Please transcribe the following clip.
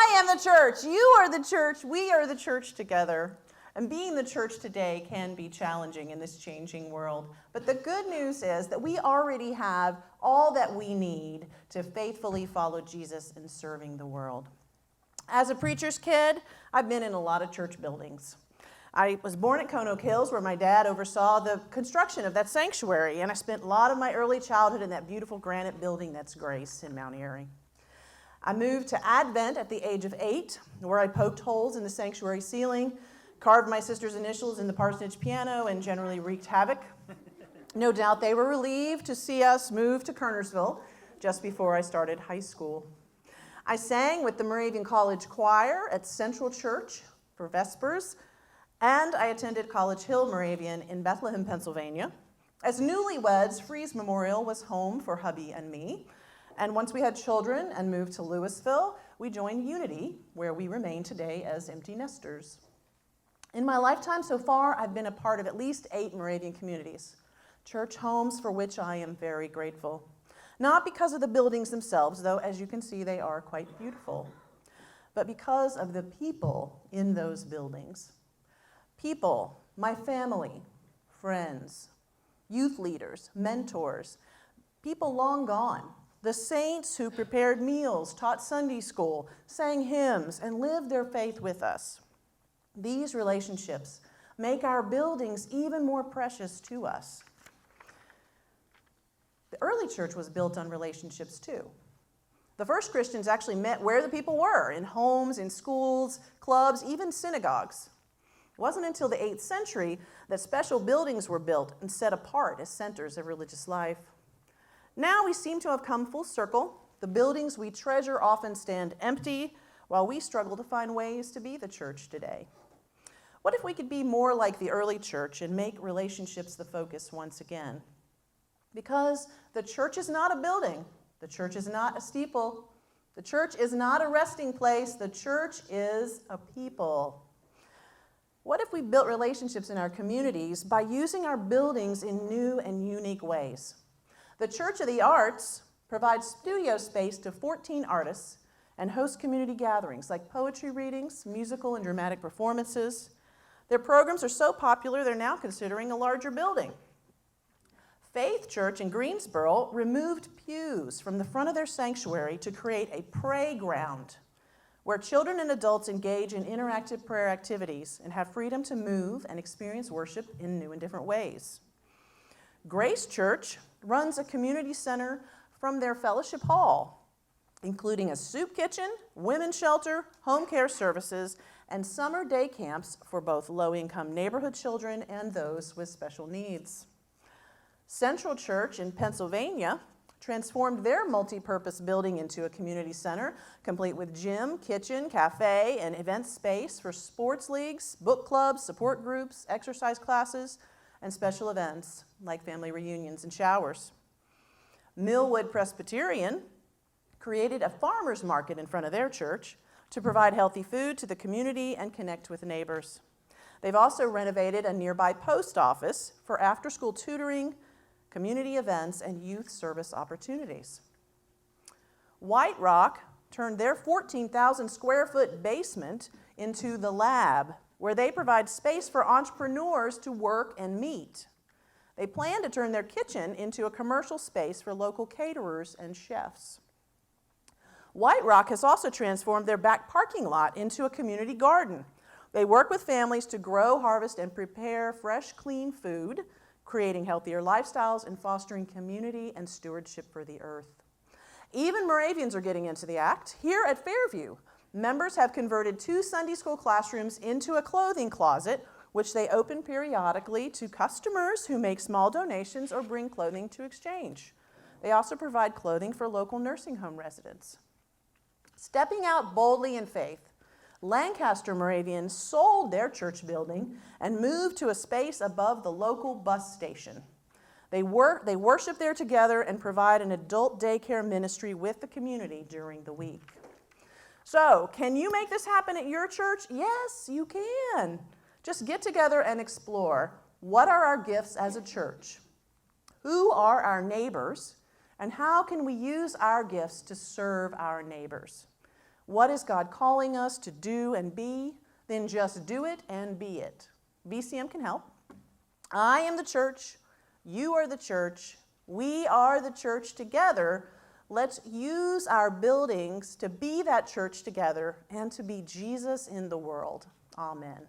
I am the church. You are the church. We are the church together. And being the church today can be challenging in this changing world. But the good news is that we already have all that we need to faithfully follow Jesus in serving the world. As a preacher's kid, I've been in a lot of church buildings. I was born at Cone Oak Hills, where my dad oversaw the construction of that sanctuary, and I spent a lot of my early childhood in that beautiful granite building that's Grace in Mount Airy. I moved to Advent at the age of 8, where I poked holes in the sanctuary ceiling, carved my sister's initials in the parsonage piano, and generally wreaked havoc. No doubt they were relieved to see us move to Kernersville just before I started high school. I sang with the Moravian College Choir at Central Church for Vespers, and I attended College Hill Moravian in Bethlehem, Pennsylvania. As newlyweds, Freeze Memorial was home for hubby and me, and once we had children and moved to Louisville, we joined Unity, where we remain today as empty nesters. In my lifetime so far, I've been a part of at least 8 Moravian communities, church homes for which I am very grateful. Not because of the buildings themselves, though as you can see they are quite beautiful, but because of the people in those buildings. People, my family, friends, youth leaders, mentors, people long gone, the saints who prepared meals, taught Sunday school, sang hymns, and lived their faith with us. These relationships make our buildings even more precious to us. The early church was built on relationships too. The first Christians actually met where the people were, in homes, in schools, clubs, even synagogues. It wasn't until the 8th century that special buildings were built and set apart as centers of religious life. Now we seem to have come full circle. The buildings we treasure often stand empty, while we struggle to find ways to be the church today. What if we could be more like the early church and make relationships the focus once again? Because the church is not a building. The church is not a steeple. The church is not a resting place. The church is a people. What if we built relationships in our communities by using our buildings in new and unique ways? The Church of the Arts provides studio space to 14 artists and hosts community gatherings like poetry readings, musical and dramatic performances. Their programs are so popular, they're now considering a larger building. Faith Church in Greensboro removed pews from the front of their sanctuary to create a pray ground where children and adults engage in interactive prayer activities and have freedom to move and experience worship in new and different ways. Grace Church runs a community center from their fellowship hall, including a soup kitchen, women's shelter, home care services, and summer day camps for both low-income neighborhood children and those with special needs. Central Church in Pennsylvania transformed their multi-purpose building into a community center, complete with gym, kitchen, cafe, and event space for sports leagues, book clubs, support groups, exercise classes, and special events like family reunions and showers. Millwood Presbyterian created a farmer's market in front of their church to provide healthy food to the community and connect with neighbors. They've also renovated a nearby post office for after-school tutoring, community events, and youth service opportunities. White Rock turned their 14,000 square foot basement into the lab, where they provide space for entrepreneurs to work and meet. They plan to turn their kitchen into a commercial space for local caterers and chefs. White Rock has also transformed their back parking lot into a community garden. They work with families to grow, harvest, and prepare fresh, clean food, creating healthier lifestyles and fostering community and stewardship for the earth. Even Moravians are getting into the act. Here at Fairview, members have converted 2 Sunday school classrooms into a clothing closet, which they open periodically to customers who make small donations or bring clothing to exchange. They also provide clothing for local nursing home residents. Stepping out boldly in faith, Lancaster Moravians sold their church building and moved to a space above the local bus station. They worship there together and provide an adult daycare ministry with the community during the week. So, can you make this happen at your church? Yes, you can. Just get together and explore. What are our gifts as a church? Who are our neighbors? And how can we use our gifts to serve our neighbors? What is God calling us to do and be? Then just do it and be it. BCM can help. I am the church. You are the church. We are the church together. Let's use our buildings to be that church together and to be Jesus in the world. Amen.